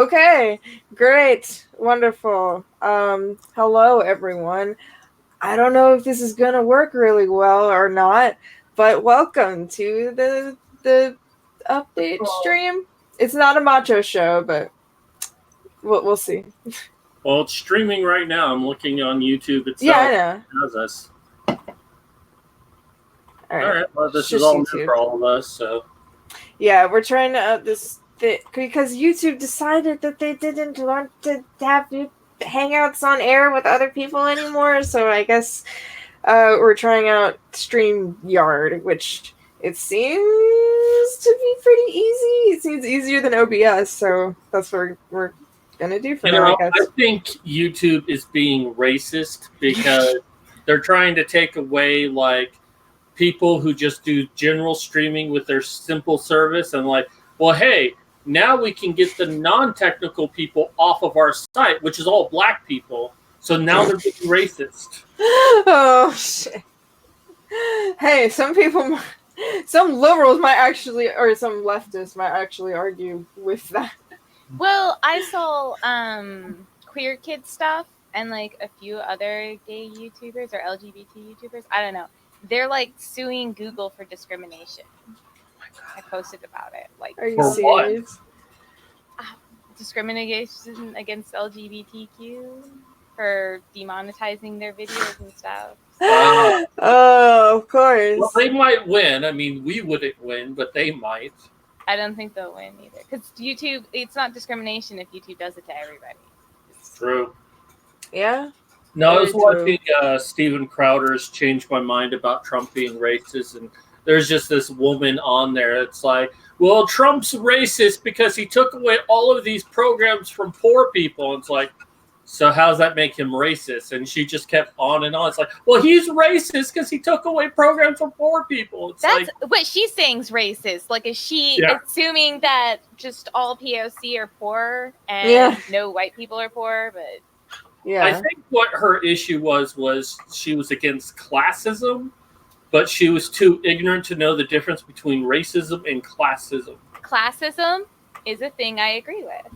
Okay, great, wonderful. Hello everyone. I don't know if this is gonna work really well or not, but welcome to the update stream. It's not a Macho show, but we'll see. Well, it's streaming right now. I'm looking on YouTube Yeah, I itself. know. It has us. All All right, right. Well, it's this is just all new YouTube. for all of us. So Yeah, we're trying to because YouTube decided that they didn't want to have hangouts on air with other people anymore. So I guess we're trying out StreamYard, which it seems to be pretty easy. It seems easier than OBS, so that's what we're gonna do for now, I I guess. think YouTube is being racist because they're trying to take away people who just do general streaming with their simple service and well, hey, now we can get the non-technical people off of our site, which is all black people. So now they're being racist. Oh shit! Hey, some liberals might actually, or some leftists might actually argue with that. Well, I saw queer kid stuff and like a few other gay YouTubers or LGBT YouTubers. I don't know. They're like suing Google for discrimination. I posted about it. Like, Are you For what? serious? discrimination against LGBTQ for demonetizing their videos and stuff. Oh, of course. Well, they might win. I mean, we wouldn't win, but they might. I don't think they'll win either. Because YouTube, it's not discrimination if YouTube does it to everybody. True. Yeah. No, I was Very true. watching Steven Crowder's Change My Mind about Trump being racist, and there's just this woman on there. It's like, well, Trump's racist because he took away all of these programs from poor people. And it's like, so how does that make him racist? And she just kept on and on. It's like, well, he's racist because he took away programs from poor people. It's That's what she's saying's racist. Like, is she assuming that just all POC are poor and no white people are poor? But yeah, I think what her issue was she was against classism, but she was too ignorant to know the difference between racism and classism. Classism is a thing I agree with.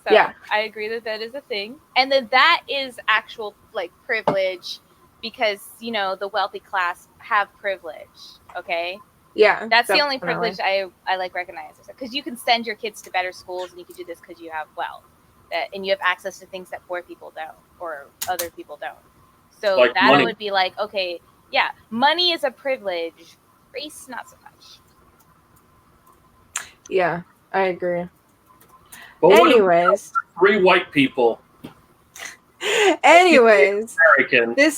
So yeah, I agree that is a thing. And then that is actual like privilege because, you know, the wealthy class have privilege. Okay. Yeah. That's definitely the only privilege I like recognize. Because you can send your kids to better schools and you can do this because you have wealth. And you have access to things that poor people don't or other people don't. So like that money. would be like, okay, yeah, money is a privilege. Race, not so much. Yeah, I agree. But anyways, 3 white people. Anyways, American, this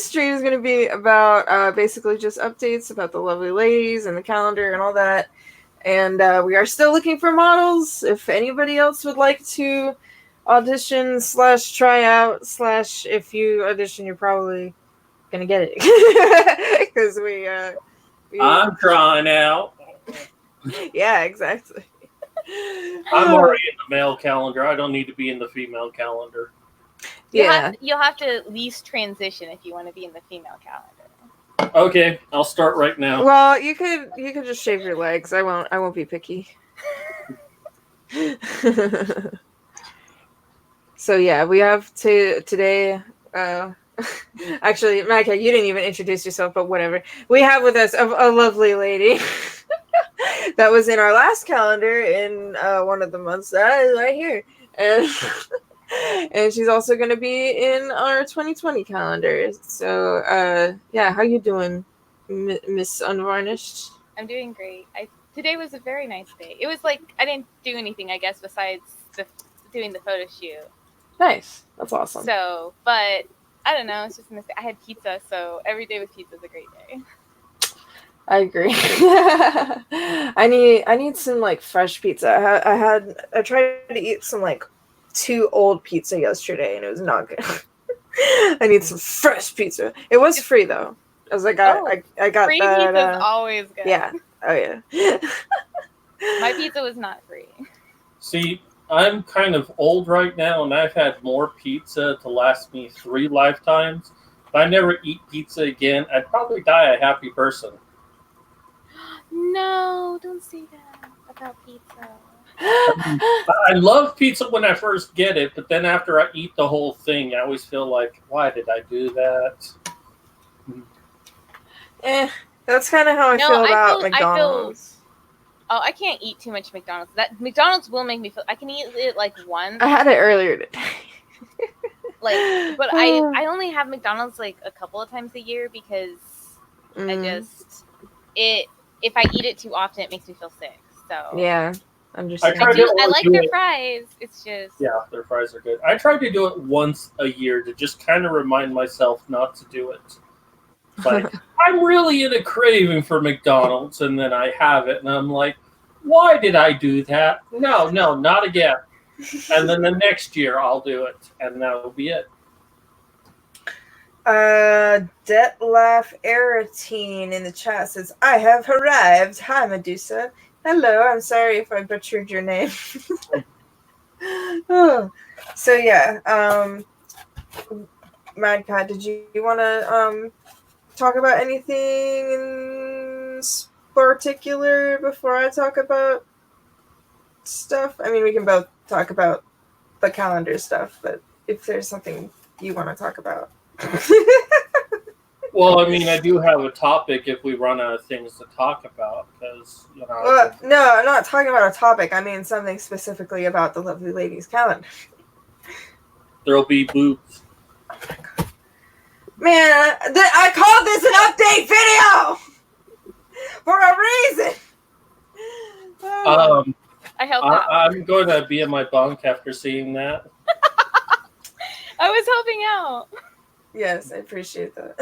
stream is going to be about basically just updates about the lovely ladies and the calendar and all that. And we are still looking for models. If anybody else would like to audition / try out / if you audition, you're probably gonna get it because we I'm trying out. Yeah, exactly. I'm already in the male calendar. I don't need to be in the female calendar. You'll have to at least transition if you want to be in the female calendar. Okay, I'll start right now. Well, you could just shave your legs. I won't be picky. So yeah, we have today. Actually, Micah, you didn't even introduce yourself, but whatever. We have with us a lovely lady that was in our last calendar in one of the months right here, and she's also going to be in our 2020 calendar. So yeah, how you doing, Miss Unvarnished? I'm doing great. Today was a very nice day. It was like I didn't do anything, I guess, besides doing the photo shoot. Nice, that's awesome. So, but I don't know. It's just I had pizza, so every day with pizza is a great day. I agree. I need some like fresh pizza. I tried to eat some like too old pizza yesterday, and it was not good. I need some fresh pizza. It was free though. I was like, I got free that. Pizza is always good. Yeah. Oh yeah. My pizza was not free. See, I'm kind of old right now, and I've had more pizza to last me 3 lifetimes. If I never eat pizza again, I'd probably die a happy person. No, don't say that about pizza. I love pizza when I first get it, but then after I eat the whole thing, I always feel like, why did I do that? That's kind of how I No, feel I about feel- I feel- McDonald's. Oh, I can't eat too much McDonald's. That McDonald's will make me feel. I can eat it like once, I had it earlier today. but I only have McDonald's like a couple of times a year because I Mm, just if I eat it too often, it makes me feel sick. So yeah, I understand. tried to I like do their it. fries. It's just Yeah, their fries are good. I tried to do it once a year to just kind of remind myself not to do it. Like, I'm really in a craving for McDonald's, and then I have it, and I'm like, why did I do that? No, not again. And then the next year I'll do it, and that'll be it. Detlef Aratine in the chat says, I have arrived. Hi, Medusa. Hello, I'm sorry if I butchered your name. Oh. So yeah, Mad Cat, did you want to talk about anything in particular before I talk about stuff? I mean, we can both talk about the calendar stuff, but if there's something you want to talk about. Well, I mean, I do have a topic if we run out of things to talk about, because, you know. Well, no, I'm not talking about a topic. I mean something specifically about the Lovely Ladies calendar. There'll be boobs. Oh my god. Man, I called this an update video for a reason. I helped out. I'm going to be in my bunk after seeing that. I was helping out. Yes, I appreciate that.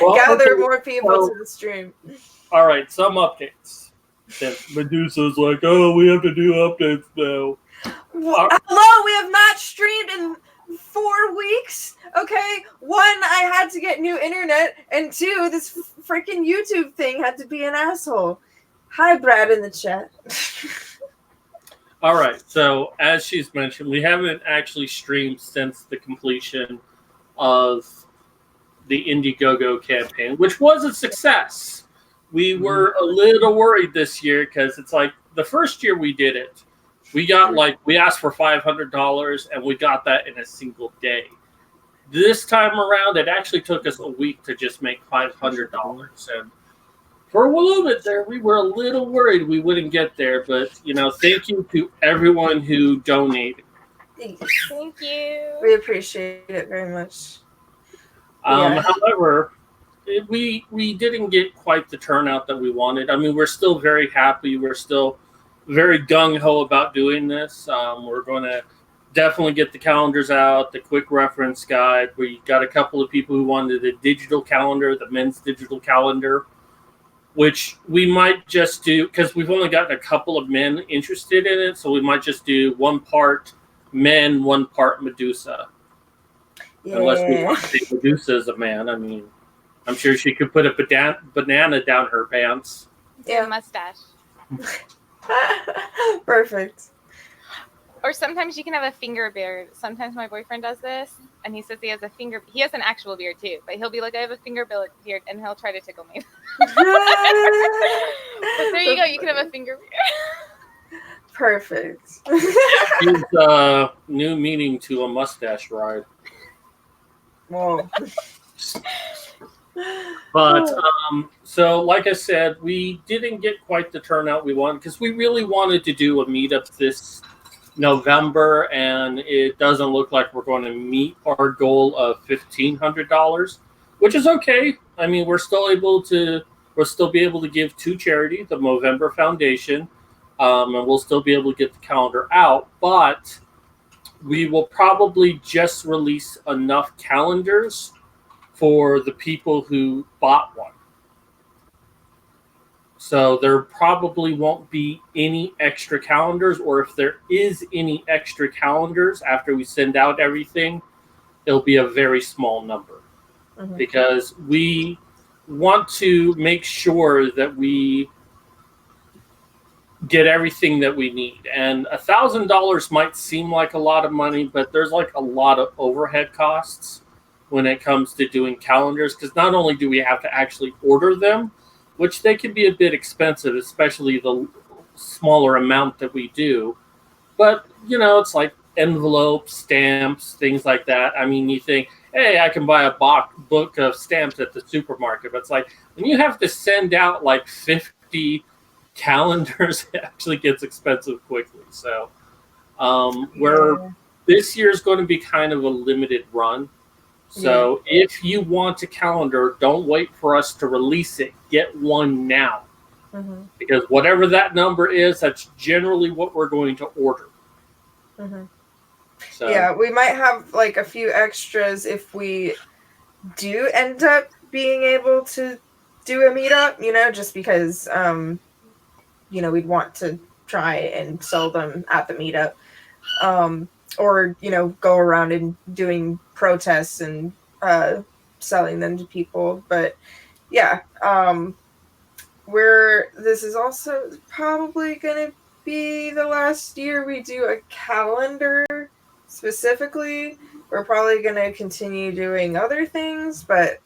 Well, Gather okay, more people to the stream. All right, some updates. Since Medusa's like, oh, we have to do updates now. Hello, we have not streamed in 4 weeks. Okay, 1, I had to get new internet, and 2, this freaking YouTube thing had to be an asshole. Hi, Brad in the chat. All right, so as she's mentioned, we haven't actually streamed since the completion of the Indiegogo campaign, which was a success. We were a little worried this year because it's like the first year we did it, we got we asked for $500 and we got that in a single day. This time around, it actually took us a week to just make $500. And for a little bit there, we were a little worried we wouldn't get there. But, you know, thank you to everyone who donated. Thank you. We appreciate it very much. However, we didn't get quite the turnout that we wanted. I mean, we're still very happy. We're still very gung-ho about doing this. We're going to definitely get the calendars out, the quick reference guide. We got a couple of people who wanted a digital calendar, the men's digital calendar, which we might just do because we've only gotten a couple of men interested in it. So we might just do 1 part men, 1 part Medusa. Yeah. Unless we want to think Medusa is a man. I mean, I'm sure she could put a banana down her pants. Yeah, mustache. Perfect. Or sometimes you can have a finger beard. Sometimes my boyfriend does this, and he says he has he has an actual beard too, but he'll be like, I have a finger beard, and he'll try to tickle me. But there you go. You can have a finger beard. Perfect. Gives new meaning to a mustache ride. Whoa. But so, like I said, we didn't get quite the turnout we wanted because we really wanted to do a meetup this November, and it doesn't look like we're going to meet our goal of $1,500, which is okay. I mean, we'll still be able to give to charity, the Movember Foundation, and we'll still be able to get the calendar out, but we will probably just release enough calendars for the people who bought one. So there probably won't be any extra calendars, or if there is any extra calendars after we send out everything, it'll be a very small number. Mm-hmm. Because we want to make sure that we get everything that we need. And $1,000 might seem like a lot of money, but there's like a lot of overhead costs when it comes to doing calendars, because not only do we have to actually order them, which they can be a bit expensive, especially the smaller amount that we do. But, it's like envelopes, stamps, things like that. I mean, you think, hey, I can buy a book of stamps at the supermarket. But it's like, when you have to send out like 50 calendars, it actually gets expensive quickly. So, where this year is going to be kind of a limited run. So if you want a calendar, don't wait for us to release it. Get one now. Mm-hmm. Because whatever that number is, that's generally what we're going to order. Mm-hmm. So, yeah, we might have like a few extras if we do end up being able to do a meetup, just because, we'd want to try and sell them at the meetup. Or, go around and doing protests and selling them to people. But yeah, this is also probably going to be the last year we do a calendar specifically. We're probably going to continue doing other things, but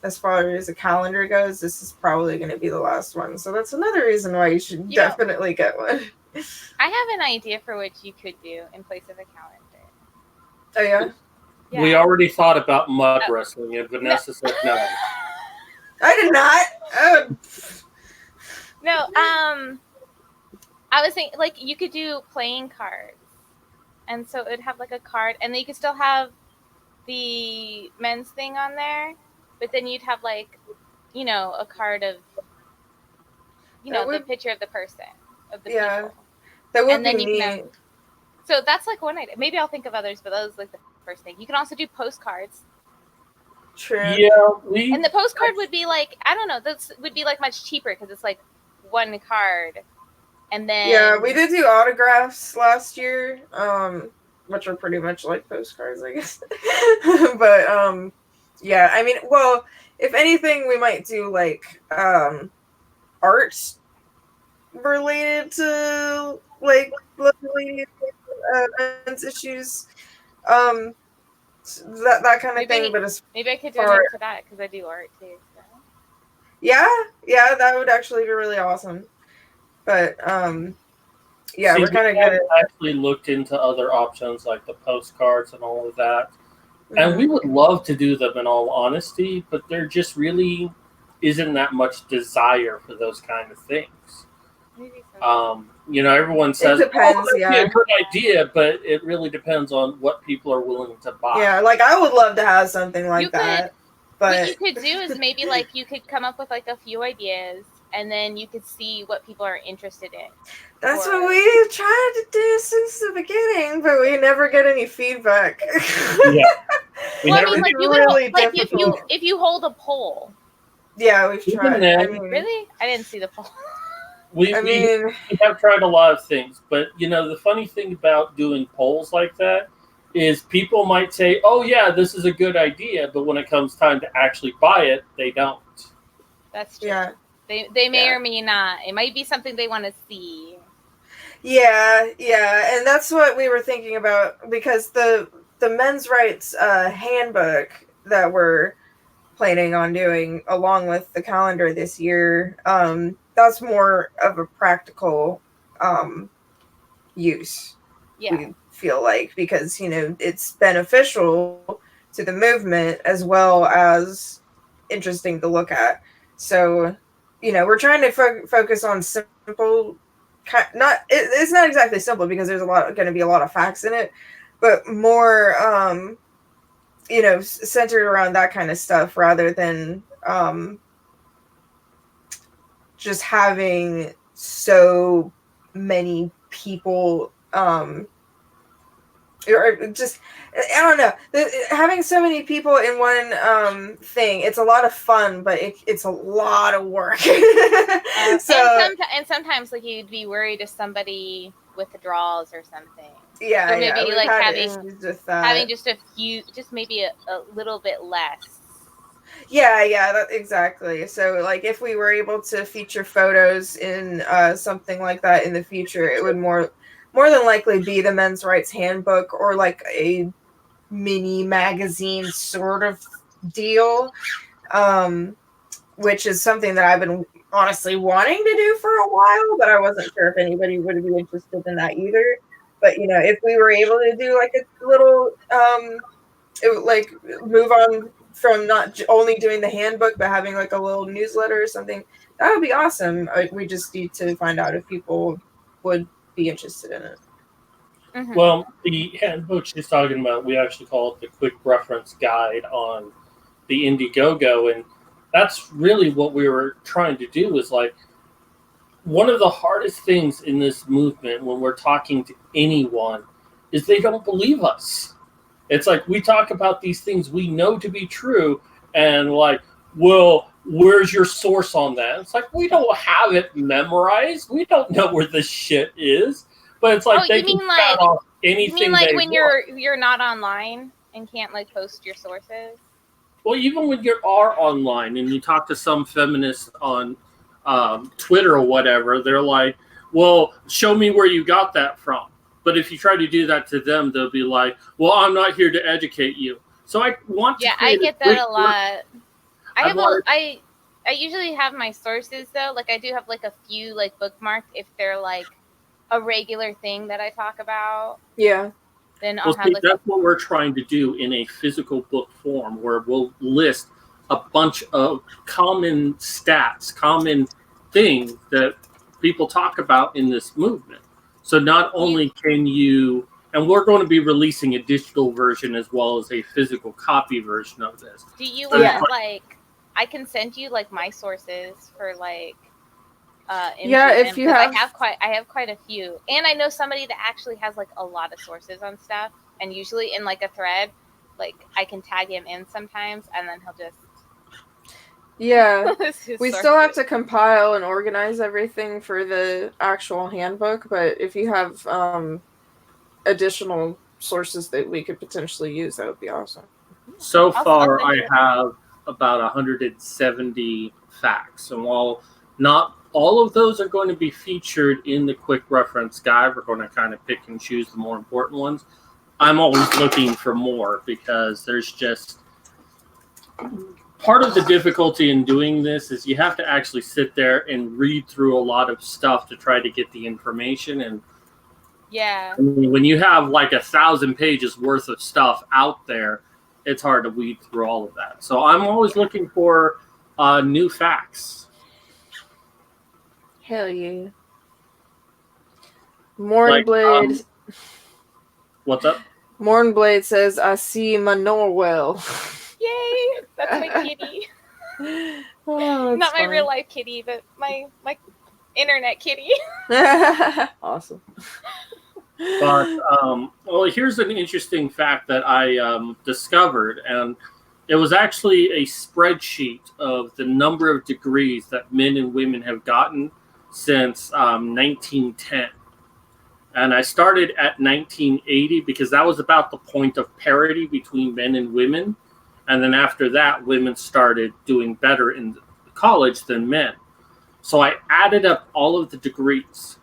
as far as a calendar goes, this is probably going to be the last one. So that's another reason why you should definitely get one. I have an idea for what you could do in place of a calendar. Oh, yeah? We already thought about mud wrestling, and Vanessa said no. I did not. No, I was thinking, like, you could do playing cards. And so it would have, like, a card. And then you could still have the men's thing on there. But then you'd have, like, a card of, the picture of the person, of the people. That would be neat. So that's, like, one idea. Maybe I'll think of others, but that was, like, the first thing. You can also do postcards. True. Yeah. And the postcard would be, like, I don't know, this would be, like, much cheaper because it's, like, one card. And then... Yeah, we did do autographs last year, which are pretty much like postcards, I guess. But, yeah, I mean, well, if anything, we might do, like, art related to, like, men's issues, that kind of thing. But maybe I could do it for that, because I do art, too. So. Yeah, that would actually be really awesome. But yeah, we're kind of good. Actually looked into other options like the postcards and all of that, and we would love to do them in all honesty, but there just really isn't that much desire for those kind of things. Everyone says it depends, that'd be a good idea, but it really depends on what people are willing to buy. Yeah, like I would love to have something like that. But what you could do is maybe like you could come up with like a few ideas. And then you could see what people are interested in. That's what we tried to do since the beginning, but we never get any feedback. Yeah. Well, I mean, like you would, like if you hold a poll. Yeah, we've tried. Really? I didn't see the poll. We have tried a lot of things, but the funny thing about doing polls like that is people might say, "Oh yeah, this is a good idea," but when it comes time to actually buy it, they don't. That's true. Yeah. They may or may not. It might be something they want to see. Yeah, and that's what we were thinking about, because the men's rights handbook that we're planning on doing along with the calendar this year, that's more of a practical use. Yeah. We feel like, because it's beneficial to the movement as well as interesting to look at. So we're trying to focus on simple, it's not exactly simple because there's going to be a lot of facts in it, but more, centered around that kind of stuff rather than just having so many people, or just, I don't know, having so many people in one thing, it's a lot of fun, but it's a lot of work. And sometimes like you'd be worried if somebody withdrawals or something. Yeah, so maybe yeah, like having just a few, just maybe a little bit less. Yeah, exactly. So like if we were able to feature photos in something like that in the future, it would more than likely be the men's rights handbook, or like a mini magazine sort of deal, which is something that I've been honestly wanting to do for a while, but I wasn't sure if anybody would be interested in that either. But if we were able to do like a little like move on from not only doing the handbook but having like a little newsletter or something, that would be awesome. We just need to find out if people would be interested in it. Mhm. Well, the handbook she's talking about, we actually call it the Quick Reference Guide on the Indiegogo, and that's really what we were trying to do. Is like one of the hardest things in this movement when we're talking to anyone is they don't believe us. It's like we talk about these things we know to be true, and like, well, where's your source on that? It's like we don't have it memorized. We don't know where this shit is. But it's like they can spout off anything. You mean like they when want. you're not online and can't like post your sources? Well, even when you are online and you talk to some feminists on Twitter or whatever, they're like, well, show me where you got that from. But if you try to do that to them, they'll be like, well, I'm not here to educate you. So I want to I get that a lot. I usually have my sources though. Like I do have like a few like bookmarked if they're like a regular thing that I talk about. Yeah. Then I'll have like that's what we're trying to do in a physical book form where we'll list a bunch of common stats, common things that people talk about in this movement. So not only can you, and we're going to be releasing a digital version as well as a physical copy version of this. Do you want like I can send you like my sources for like if you have, I have quite a few, and I know somebody that actually has like a lot of sources on stuff, and usually in like a thread, like I can tag him in sometimes, and then he'll just we still have to compile and organize everything for the actual handbook, but if you have additional sources that we could potentially use, that would be awesome. So far, I have about 170 facts, and while not all of those are going to be featured in the Quick Reference Guide, we're going to kind of pick and choose the more important ones. I'm always looking for more because there's just part of the difficulty in doing this is you have to actually sit there and read through a lot of stuff to try to get the information. And I mean, when you have like 1,000 pages worth of stuff out there, it's hard to weed through all of that. So I'm always looking for new facts. Hell yeah. Mornblade. What's up? Mornblade says, I see my Norwell. Yay! That's my kitty. Oh, not funny. my real life kitty, but my internet kitty. Awesome. But well, here's an interesting fact that I discovered, and it was actually a spreadsheet of the number of degrees that men and women have gotten since 1910. And I started at 1980 because that was about the point of parity between men and women. And then after that, women started doing better in college than men. So I added up all of the degrees,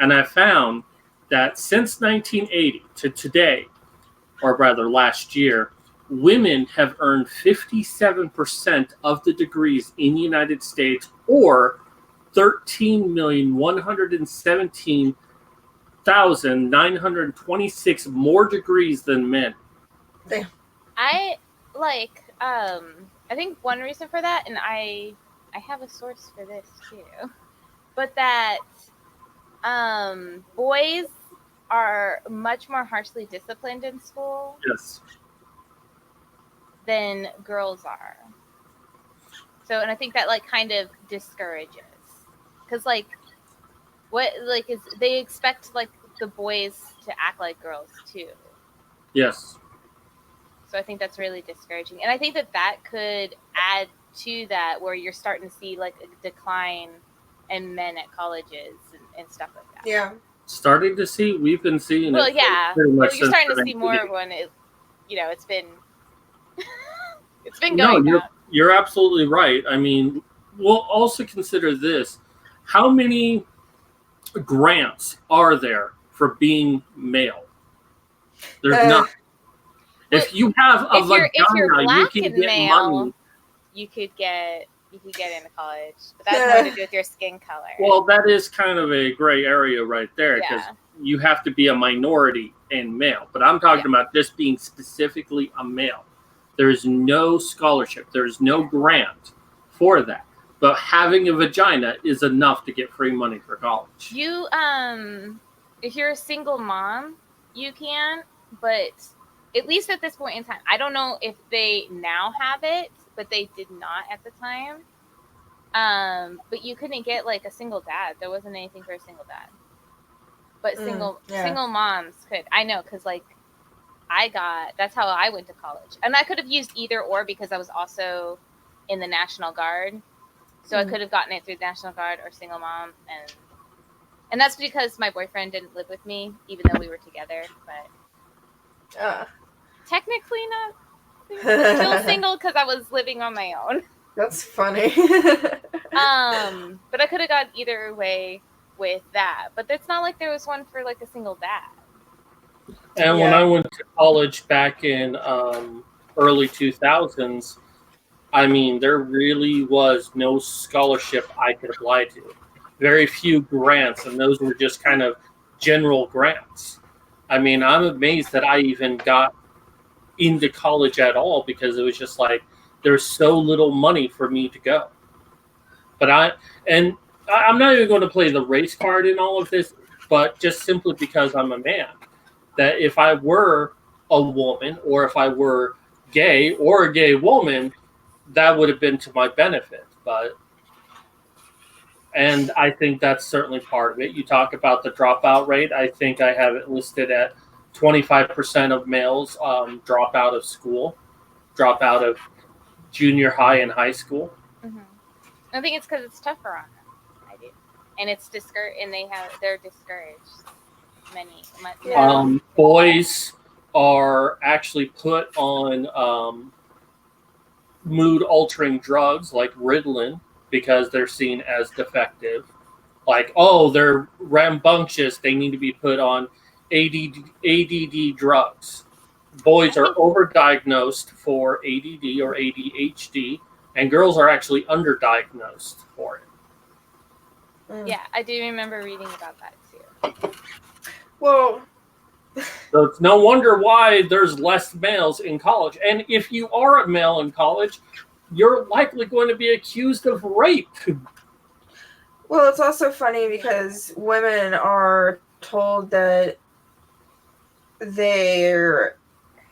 and I found that since 1980 to today, or rather last year, women have earned 57% of the degrees in the United States, or 13,117,926 more degrees than men. Damn. I think one reason for that, and I have a source for this too, but that boys are much more harshly disciplined in school. Yes. Than girls are. So, and I think that like kind of discourages, because like what like is they expect like the boys to act like girls too. Yes. So I think that's really discouraging, and I think that could add to that, where you're starting to see like a decline in men at colleges and stuff like that. Yeah. Starting to see, we've been seeing. Well, it yeah. You're starting to see more when it, it's been. It's been going down. You're absolutely right. I mean, we'll also consider this. How many grants are there for being male? There's not. If you have a vagina, if you're black you can and get male, money. you could get you could get into college, but that has more to do with your skin color. Well, that is kind of a gray area right there because Yeah. you have to be a minority and male. But I'm talking about just being specifically a male. There's no scholarship. There's no grant for that. But having a vagina is enough to get free money for college. You if you're a single mom, you can, but at least at this point in time, I don't know if they now have it, but they did not at the time. But you couldn't get like a single dad. There wasn't anything for a single dad. But single moms could. I know, because like that's how I went to college. And I could have used either or because I was also in the National Guard. So I could have gotten it through the National Guard or single mom, and that's because my boyfriend didn't live with me, even though we were together. But technically not. Still single because I was living on my own. That's funny. But I could have got either way with that. But it's not like there was one for like a single dad. And when I went to college back in early 2000s, I mean, there really was no scholarship I could apply to. Very few grants, and those were just kind of general grants. I mean, I'm amazed that I even got into college at all because it was just like there's so little money for me to go. But I'm not even going to play the race card in all of this, but just simply because I'm a man, that if I were a woman or if I were gay or a gay woman, that would have been to my benefit. And I think that's certainly part of it. You talk about the dropout rate. I think I have it listed at 25% of males drop out of school, drop out of junior high and high school. Mm-hmm. I think it's because it's tougher on them. I do, and it's they're discouraged. Many. Boys are actually put on mood-altering drugs like Ritalin because they're seen as defective. Like, oh, they're rambunctious. They need to be put on ADD drugs. Boys are overdiagnosed for ADD or ADHD, and girls are actually underdiagnosed for it. Yeah, I do remember reading about that too. Well, so it's no wonder why there's less males in college. And if you are a male in college, you're likely going to be accused of rape. Well, it's also funny because women are told that their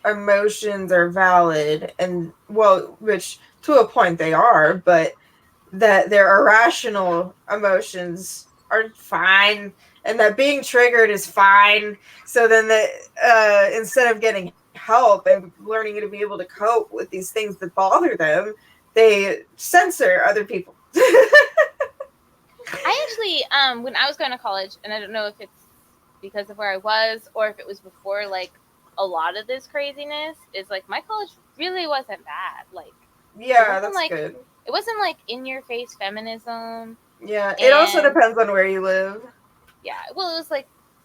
emotions are valid, and which to a point they are, but that their irrational emotions are fine, and that being triggered is fine. So then instead of getting help and learning to be able to cope with these things that bother them, they censor other people. I actually, when I was going to college, and I don't know if it's because of where I was or if it was before, like, a lot of this craziness is, like, my college really wasn't bad. Like, yeah, that's like, good. It wasn't, like, in-your-face feminism. Yeah, it also depends on where you live. Yeah, well, it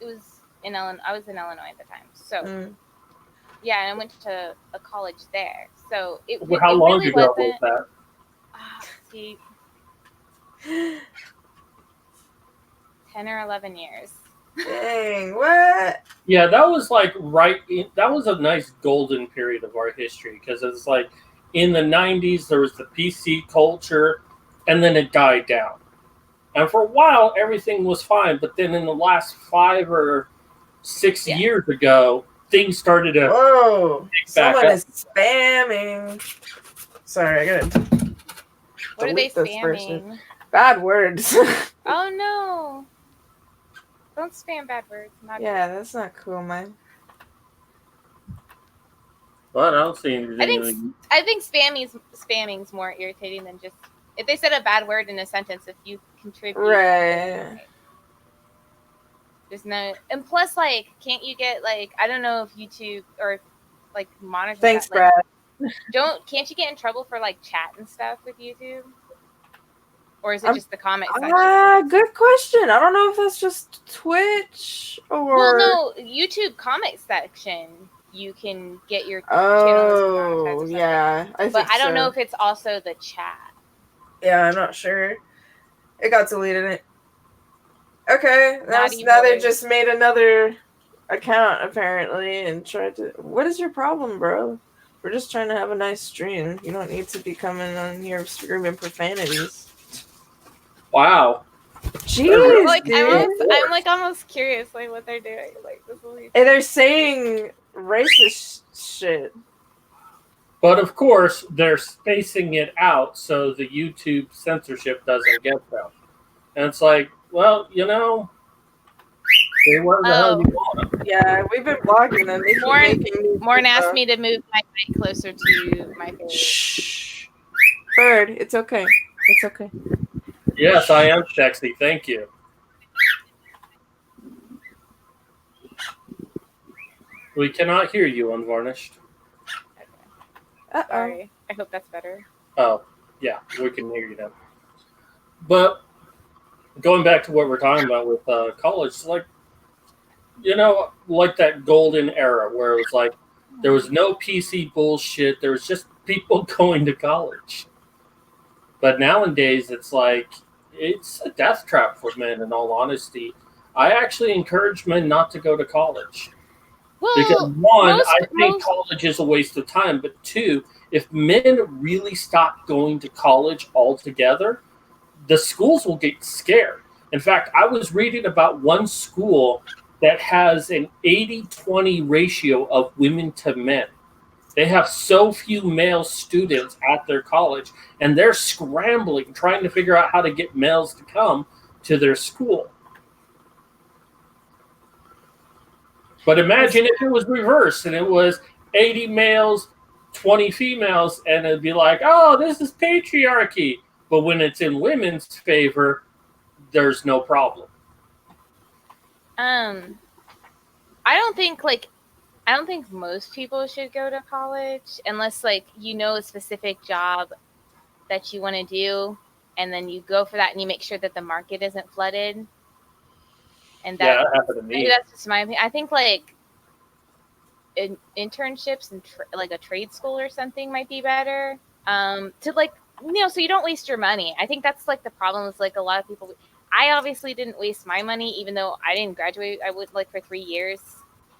was in Illinois. I was in Illinois at the time. So, yeah, and I went to a college there. So, how long ago was that? See, 10 or 11 years. Dang, what? Yeah, that was like that was a nice golden period of our history because it's like in the 90s there was the PC culture and then it died down. And for a while everything was fine, but then in the last 5 or 6 years ago, things started to someone is spamming. Sorry, I gotta what are they spamming? Bad words. Oh no. Don't spam bad words. That's not cool, man. But I don't see anything. I think spamming's more irritating than just if they said a bad word in a sentence. If you contribute, right? There's no, and plus, like, can't you get like I don't know if YouTube or like monitor. Thanks, that, Brad. Can't you get in trouble for like chat and stuff with YouTube? Or is it just the comment section? Good question. I don't know if that's just Twitch or... Well, no, YouTube comment section, you can get your channel Oh, yeah. But I don't know if it's also the chat. Yeah, I'm not sure. It got deleted. Okay, Naughty now they boy. just made another account apparently and tried to. What is your problem, bro? We're just trying to have a nice stream. You don't need to be coming on here screaming profanities. Wow. Jeez, Like dude. I'm like almost curious like what they're doing. Like this will be And they're saying racist shit. But of course, they're spacing it out so the YouTube censorship doesn't get them. And it's like, well, say whatever the hell you want. Yeah, we've been blogging them. They keep making new Morn asked stuff. me to move my mic closer to my face. Shh. Bird, it's okay. It's okay. Yes, I am sexy. Thank you. We cannot hear you, Unvarnished. Uh-oh. Sorry. I hope that's better. Oh, yeah, we can hear you now. But going back to what we're talking about with college, like, like that golden era where it was like there was no PC bullshit. There was just people going to college. But nowadays, it's like it's a death trap for men. In all honesty, I actually encourage men not to go to college because Well, one, I think college is a waste of time. But two, if men really stop going to college altogether, the schools will get scared. In fact, I was reading about one school that has an 80-20 ratio of women to men. They have so few male students at their college, and they're scrambling, trying to figure out how to get males to come to their school. But imagine if it was reversed and it was 80 males, 20 females, and it'd be like, oh, this is patriarchy. But when it's in women's favor, there's no problem. I don't think most people should go to college unless a specific job that you want to do, and then you go for that and you make sure that the market isn't flooded. And that happened to me. Maybe that's just my opinion. I think internships and a trade school or something might be better. So you don't waste your money. I think that's the problem is a lot of people. I obviously didn't waste my money, even though I didn't graduate. I went for 3 years,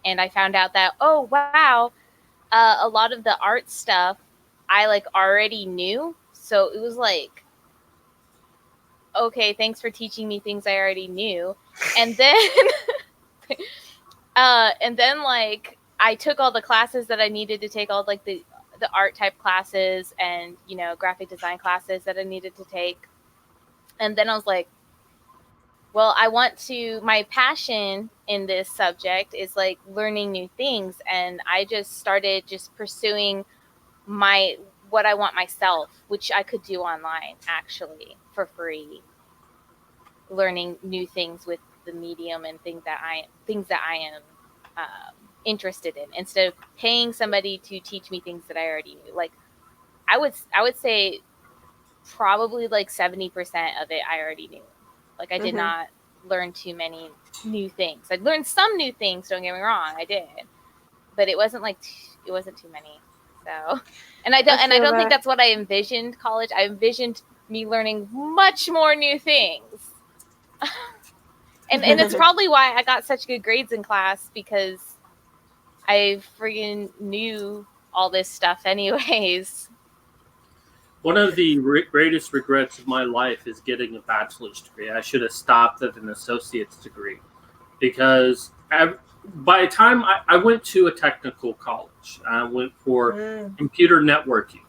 and I found out that a lot of the art stuff I already knew. So it was okay, thanks for teaching me things I already knew, and then I took all the classes that I needed to take, all the art type classes and graphic design classes that I needed to take, and then I was like, well, my passion in this subject is learning new things, and I just started pursuing what I want myself, which I could do online actually for free, learning new things with the medium and things that I am interested in, instead of paying somebody to teach me things that I already knew. I would say probably 70% of it I already knew. I did not learn too many new things. I learned some new things, don't get me wrong, I did, but it wasn't too many. So, and I don't think that's what I envisioned college. I envisioned me learning much more new things. and it's probably why I got such good grades in class, because I friggin' knew all this stuff anyways. One of the greatest regrets of my life is getting a bachelor's degree. I should have stopped at an associate's degree, because by the time I went to a technical college, I went for computer networking.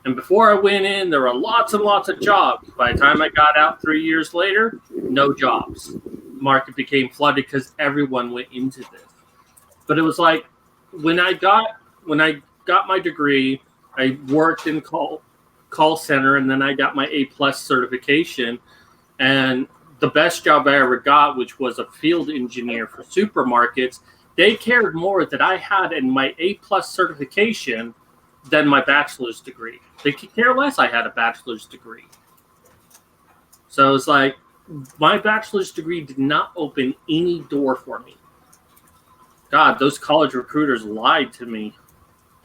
And before I went in, there were lots and lots of jobs. By the time I got out 3 years later, no jobs. The market became flooded because everyone went into this. But it was like when I got my degree, I worked in call center, and then I got my A+ certification. And the best job I ever got, which was a field engineer for supermarkets, they cared more that I had in my A+ certification than my bachelor's degree. They could care less I had a bachelor's degree. So it's like my bachelor's degree did not open any door for me. God, those college recruiters lied to me.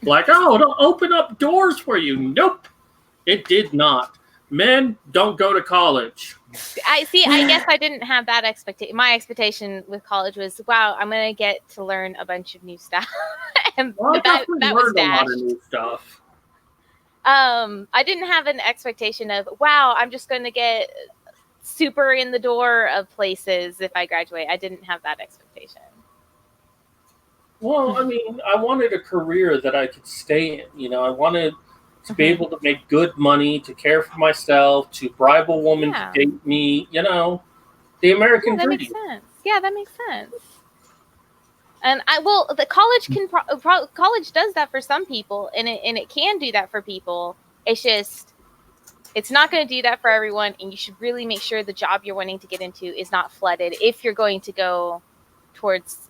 Like, oh, it'll open up doors for you. Nope, it did not. Men don't go to college. I guess I didn't have that expectation. My expectation with college was, wow, I'm gonna get to learn a bunch of new stuff, and Well, I that definitely was learned a lot of dashed. new stuff. I didn't have an expectation of, wow, I'm just gonna get super in the door of places if I graduate. I didn't have that expectation. Well, I mean, I wanted a career that I could stay in. I wanted to be able to make good money, to care for myself, to bribe a woman to date me. The American that dream. makes sense. Yeah, that makes sense. And the college can college does that for some people, and it can do that for people. It's just it's not going to do that for everyone, and you should really make sure the job you're wanting to get into is not flooded if you're going to go towards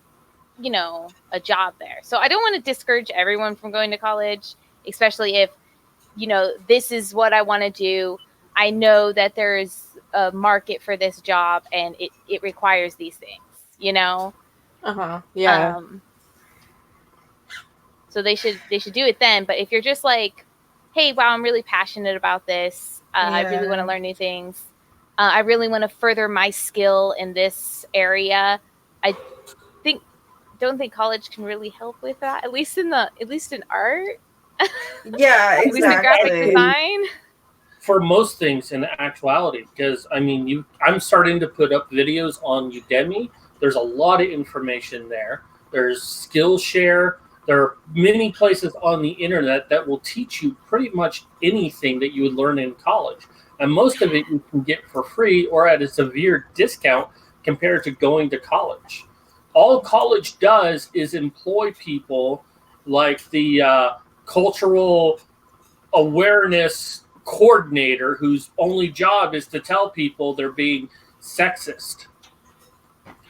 a job there. So I don't want to discourage everyone from going to college, especially if this is what I want to do. I know that there's a market for this job and it requires these things, Yeah. So they should do it then. But if you're just like, hey, wow, I'm really passionate about this, I really want to learn new things, I really want to further my skill in this area, I don't think college can really help with that, at least in art. Yeah, exactly. At least in graphic design. For most things, in actuality, because I'm starting to put up videos on Udemy. There's a lot of information there. There's Skillshare. There are many places on the internet that will teach you pretty much anything that you would learn in college, and most of it you can get for free or at a severe discount compared to going to college. All college does is employ people like the cultural awareness coordinator whose only job is to tell people they're being sexist.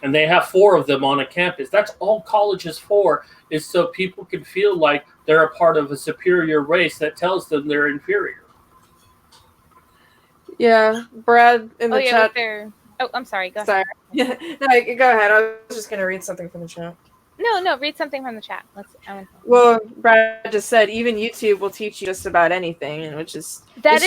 And they have 4 of them on a campus. That's all college is for, is so people can feel like they're a part of a superior race that tells them they're inferior. Yeah, Brad in the chat. Oh, I'm sorry. Go ahead. No, go ahead. I was just going to read something from the chat. No, read something from the chat. Well, Brad just said even YouTube will teach you just about anything, which is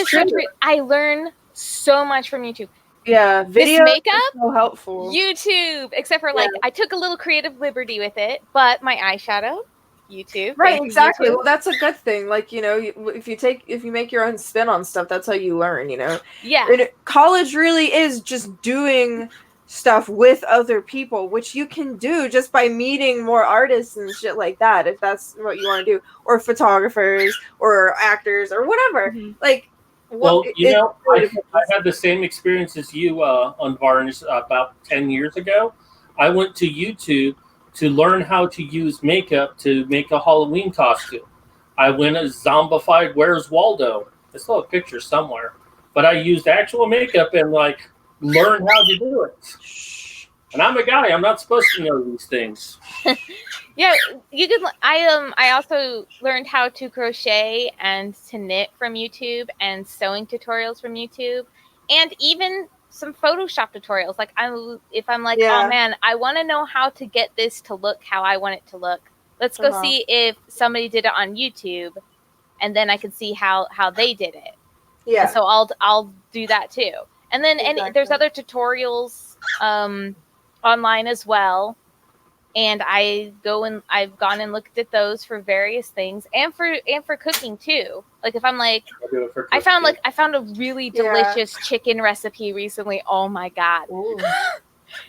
true. I learn so much from YouTube. Yeah, video makeup is so helpful. YouTube, except for I took a little creative liberty with it, but my eyeshadow, YouTube. Right, exactly. YouTube. Well, that's a good thing. Like, if you make your own spin on stuff, that's how you learn. Yeah. And college really is just doing stuff with other people, which you can do just by meeting more artists and shit like that, if that's what you want to do, or photographers or actors or whatever. Like, well, I had the same experience as you on Varnish about 10 years ago. I went to YouTube to learn how to use makeup to make a Halloween costume. I went as zombified Where's Waldo. I still have pictures somewhere. But I used actual makeup and learned how to do it. And I'm a guy. I'm not supposed to know these things. Yeah, you could. I also learned how to crochet and to knit from YouTube, and sewing tutorials from YouTube, and even some Photoshop tutorials. If I'm like, oh man, I want to know how to get this to look how I want it to look. Let's go see if somebody did it on YouTube, and then I can see how they did it. Yeah. And so I'll do that too. And then there's other tutorials online as well. And I've gone and looked at those for various things, and for cooking too. Like if I'm like, I found a really delicious chicken recipe recently. Oh my god!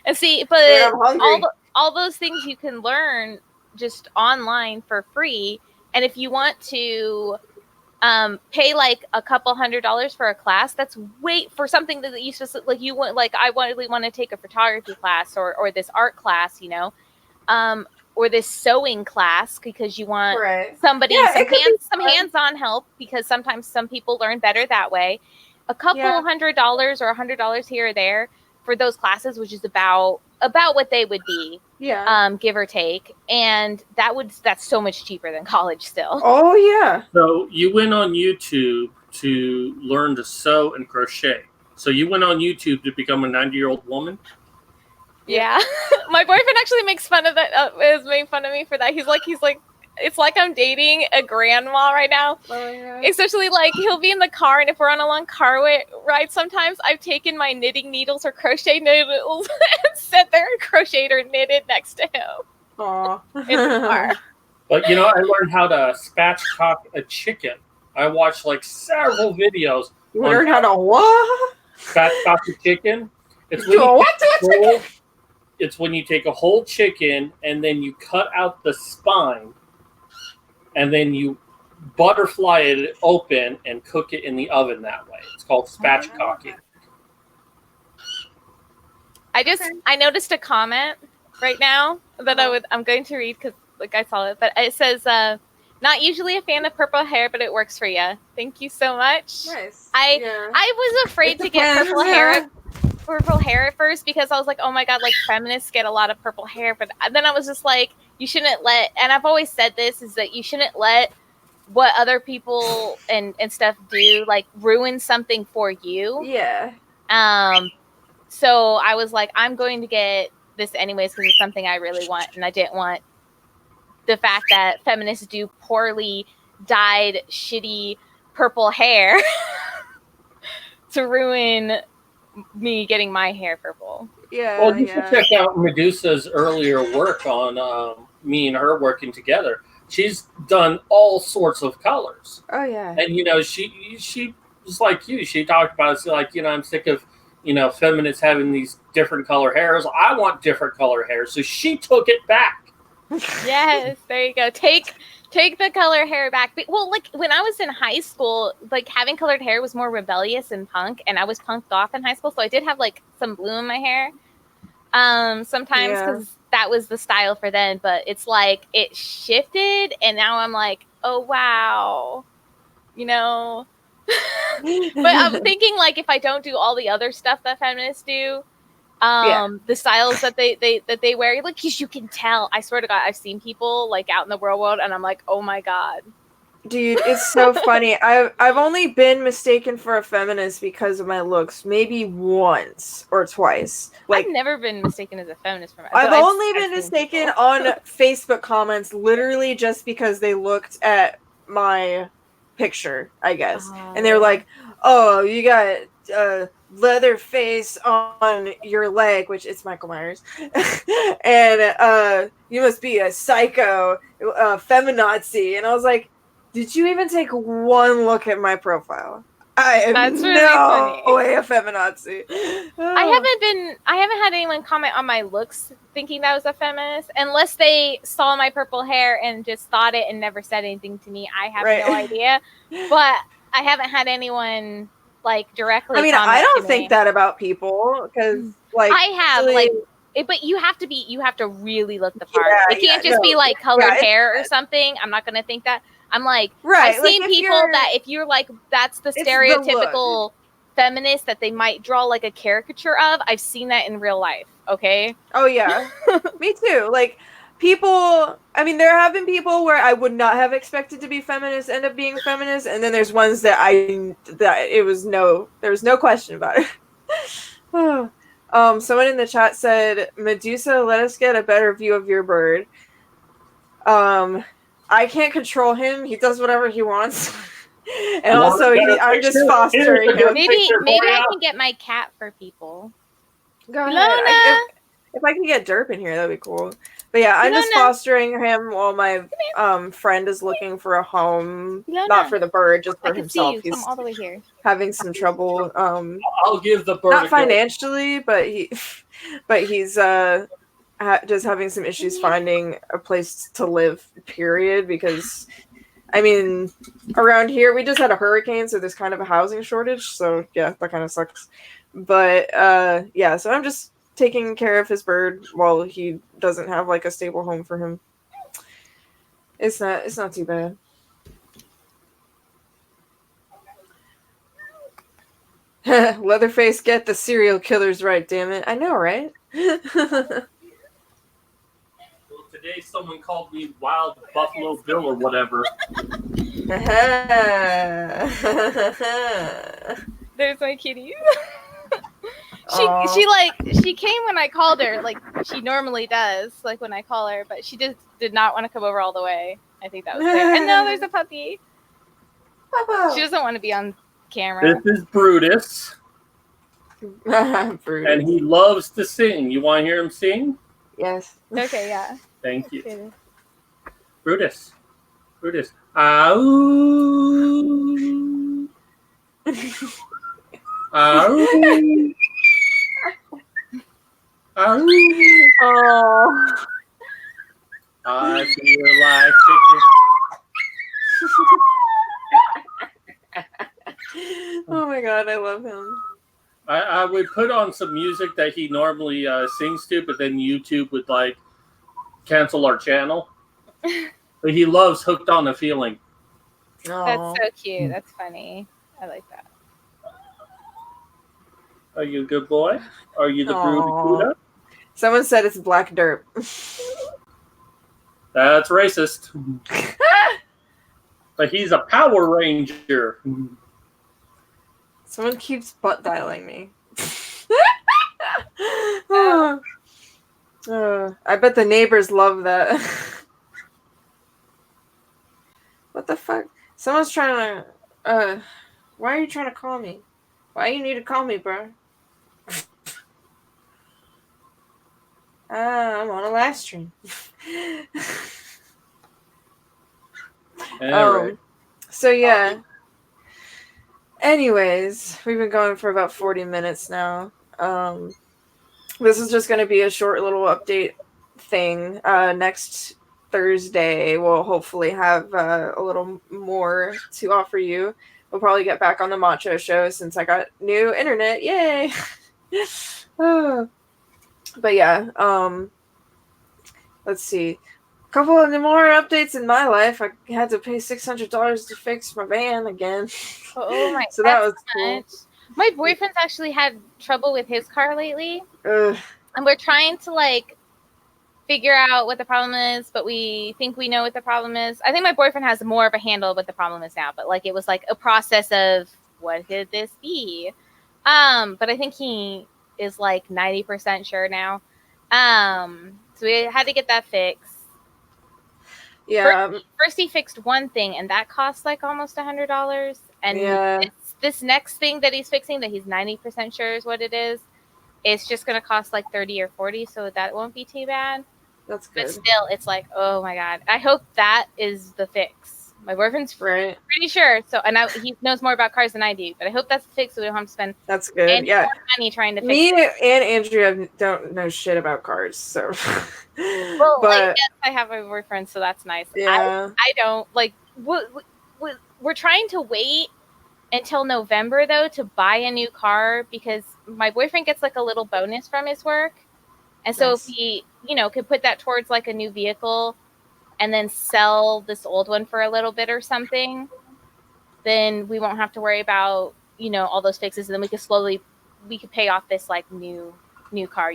And see, but all those things you can learn just online for free. And if you want to pay like a couple $100s for a class, that's for something that you just you want. Like I really want to take a photography class or this art class, or this sewing class because you want somebody some hands-on help, because sometimes some people learn better that way. A couple $100 or $100 here or there for those classes, which is about what they would be, give or take, and that's so much cheaper than college still. Oh yeah. So you went on YouTube to learn to sew and crochet. So you went on YouTube to become a 90-year-old woman? Yeah. My boyfriend actually makes fun of that. Has made fun of me for that. He's like, it's like I'm dating a grandma right now. Oh my God. Especially like he'll be in the car, and if we're on a long car ride, sometimes I've taken my knitting needles or crochet needles and sat there and crocheted or knitted next to him Aw. in the car. But you know, I learned how to spatchcock a chicken. I watched like several videos You on learn how to what? spatchcock a chicken. It's when What? it's when you take a whole chicken and then you cut out the spine, and then you butterfly it open and cook it in the oven that way. It's called spatchcocking. I noticed a comment right now that I'm going to read because like I saw it, but it says not usually a fan of purple hair, but it works for you. Thank you so much. Nice. I was afraid to get purple hair at first because I was like, oh my God, like feminists get a lot of purple hair, but then I was just like, you shouldn't let, and I've always said this, is that you shouldn't let what other people and stuff do like ruin something for you. Yeah. So I was like, I'm going to get this anyways because it's something I really want, and I didn't want the fact that feminists do poorly dyed shitty purple hair to ruin me getting my hair purple. Yeah. Well, you should check out Medusa's earlier work on me and her working together. She's done all sorts of colors. Oh yeah. And you know, she was like you. She talked about it's like, you know, I'm sick of, you know, feminists having these different color hairs. I want different color hair. So she took it back. Yes, there you go. Take the color hair back. Well, like when I was in high school, like having colored hair was more rebellious and punk, and I was punked off in high school, so I did have like some blue in my hair. Sometimes because that was the style for then, but it's like it shifted, and now I'm like, oh wow, you know. But I'm thinking like if I don't do all the other stuff that feminists do, the styles that they wear, like, cause you can tell. I swear to God, I've seen people like out in the real world, and I'm like, oh my God, dude, it's so funny. I've only been mistaken for a feminist because of my looks, maybe once or twice. Like I've never been mistaken as a feminist for. I've only been mistaken on Facebook comments, literally just because they looked at my picture, I guess, and they were like, "Oh, you got leather face on your leg," which it's Michael Myers, and you must be a psycho feminazi. And I was like, did you even take one look at my profile? I am That's really no funny. way a feminazi. I haven't had anyone comment on my looks thinking that I was a feminist, unless they saw my purple hair and just thought it and never said anything to me. I have no idea, but I haven't had anyone like directly. I mean, I don't think that about people because, like, I have really, but you have to really look the part. Yeah, It can't just be like colored hair or something. I'm not gonna think that. I'm like, I've seen like people that if you're like, that's the stereotypical feminist that they might draw like a caricature of. I've seen that in real life. Okay. Oh yeah, me too. Like people, I mean, there have been people where I would not have expected to be feminist end up being feminist, and then there's ones that there was no question about it. Someone in the chat said, Medusa, let us get a better view of your bird. I can't control him. He does whatever he wants. And also, I'm just fostering him. Maybe I can get my cat for people. Go ahead. If I can get Derp in here, that'd be cool. But yeah, I'm just fostering him while my friend is looking for a home. Not for the bird, just for himself. He's all the way here. Having some trouble. I'll give the bird not financially, but he's just having some issues finding a place to live, period, because I mean, around here we just had a hurricane, so there's kind of a housing shortage, so yeah, that kind of sucks. But yeah, so I'm just taking care of his bird while he doesn't have like a stable home for him. It's not too bad. Leatherface, get the serial killers right, damn it. I know, right? Today someone called me Wild Buffalo Bill or whatever. There's my kitty. She came when I called her, like she normally does, like when I call her, but she just did not want to come over all the way. I think that was there. And no, there's a puppy. Papa. She doesn't want to be on camera. This is Brutus, Brutus. and he loves to sing. You want to hear him sing? Yes. Okay, yeah. Thank you. Okay. Brutus. Brutus. Ow. Ow. Ow. Oh. I feel like chicken. Oh my god, I love him. I would put on some music that he normally sings to, but then YouTube would like cancel our channel. But he loves "Hooked on a Feeling." That's Oh. so cute. That's funny. I like that. Are you a good boy? Are you the Aw. Brutus? Someone said it's black dirt. That's racist. But he's a Power Ranger. Someone keeps butt dialing me. I bet the neighbors love that. What the fuck? Someone's trying to. Why are you trying to call me? Why you need to call me, bro? I'm on a live stream. Right. So yeah. Anyways, we've been going for about 40 minutes now. This is just going to be a short little update thing. Next Thursday, we'll hopefully have a little more to offer you. We'll probably get back on the Macho show since I got new internet. Yay! But yeah, let's see. A couple of more updates in my life. I had to pay $600 to fix my van again. Oh my! So that was cool. My boyfriend's actually had trouble with his car lately, Ugh. and we're trying to like figure out what the problem is, but we think we know what the problem is. I think my boyfriend has more of a handle of what the problem is now, but like it was like a process of what could this be? But I think he is like 90% sure now. So we had to get that fixed. Yeah. First he fixed one thing, and that cost like almost $100. And Yeah. this next thing that he's fixing, that he's 90% sure is what it is, it's just going to cost like 30 or 40, so that won't be too bad. That's good. But still, it's like, oh my god. I hope that is the fix. My boyfriend's Right. pretty sure. So, and he knows more about cars than I do. But I hope that's the fix, so we don't have to spend That's good. any Yeah. more money trying to fix Me it. and Andrea don't know shit about cars, so. Well, but I guess I have a boyfriend, so that's nice. yeah, I don't like. We're trying to wait until November though to buy a new car because my boyfriend gets like a little bonus from his work, and so Nice. if he, could put that towards like a new vehicle, and then sell this old one for a little bit or something, then we won't have to worry about all those fixes, and then we could pay off this like new car,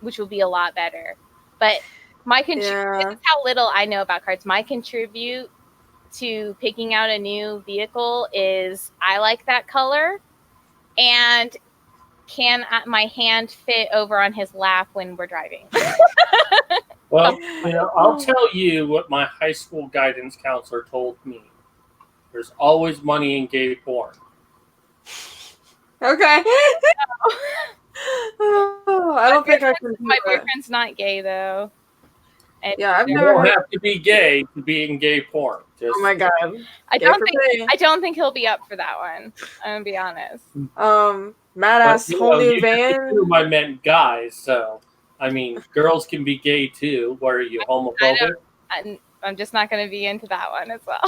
which will be a lot better. But this is how little I know about cars. My contribute to picking out a new vehicle is I like that color, and can my hand fit over on his lap when we're driving? Well, I'll tell you what my high school guidance counselor told me. There's always money in gay porn. Okay. Oh, I don't think I can. My boyfriend's not gay though. And Yeah, I've You never don't heard. have to be gay to be in gay porn. Oh my god. I Gay don't for think pay. I don't think he'll be up for that one. I'm gonna be honest. Mad ass whole new van. I meant guys, so I mean girls can be gay too. What are you, homophobic? I'm just not gonna be into that one as well.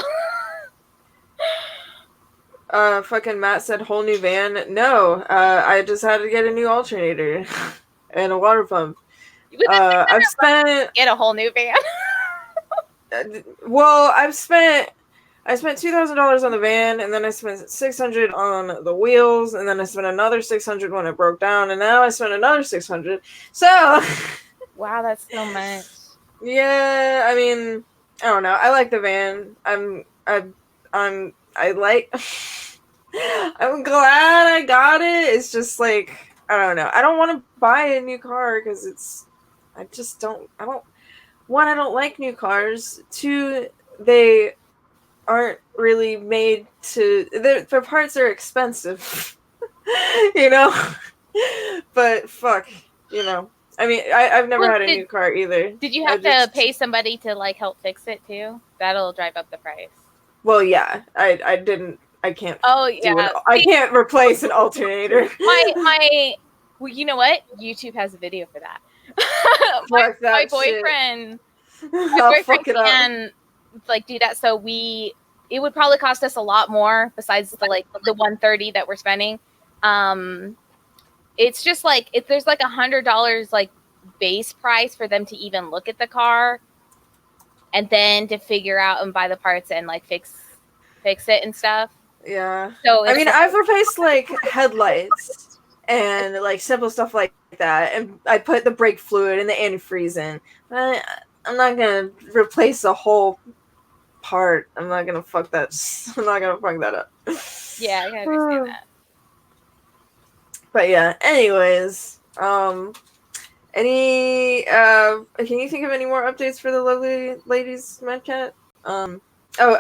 Fucking Matt said whole new van. No, I just had to get a new alternator and a water pump. I've spent Get a whole new van. well, I spent $2,000 on the van, and then I spent $600 on the wheels, and then I spent another $600 when it broke down, and now I spent another $600. So, Wow, that's so much. yeah, I mean, I don't know. I like the van. I'm glad I got it. It's just like, I don't know. I don't want to buy a new car because I one, I don't like new cars. Two, they aren't really made to. Their parts are expensive, you know. But fuck, you know. I mean, I've never Well, had a new car either. Did you I have to just, pay somebody to like help fix it too? That'll drive up the price. well, yeah, I didn't. I can't Oh do an. yeah. I See, can't replace an alternator. my well, you know what? YouTube has a video for that. my Fuck my that shit. boyfriend my I'll boyfriend fuck it up. can like do that. So it would probably cost us a lot more besides the 130 that we're spending. It's just like if there's like $100 like base price for them to even look at the car, and then to figure out and buy the parts and like fix it and stuff. Yeah. So I it's mean, like, I've replaced like headlights and like simple stuff like that, and I put the brake fluid and the antifreeze in. I'm not gonna replace a whole part. I'm not gonna fuck that. I'm not gonna fuck that up. yeah, I can understand that. But yeah. Anyways, any can you think of any more updates for the lovely ladies, Medcat? Oh,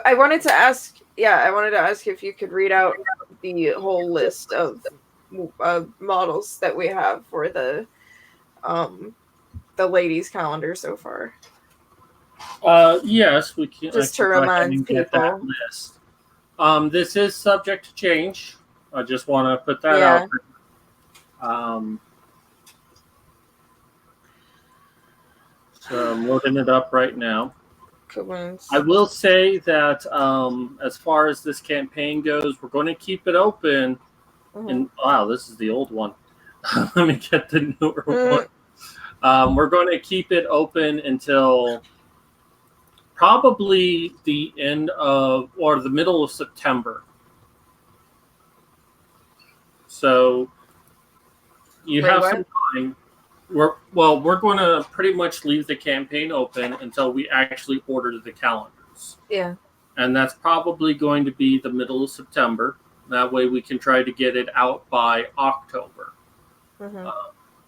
I wanted to ask. Yeah, I wanted to ask if you could read out the whole list of models that we have for the ladies calendar so far. Yes, we can. Just I to can go ahead remind and get that people. list. This is subject to change. I just want to put that Yeah. out there. So I'm loading it up right now. I will say that as far as this campaign goes, we're going to keep it open. And wow, this is the old one. Let me get the newer one. We're going to keep it open until probably the end of or the middle of September. So you have some time. We're going to pretty much leave the campaign open until we actually order the calendars. Yeah. And that's probably going to be the middle of September. That way we can try to get it out by October.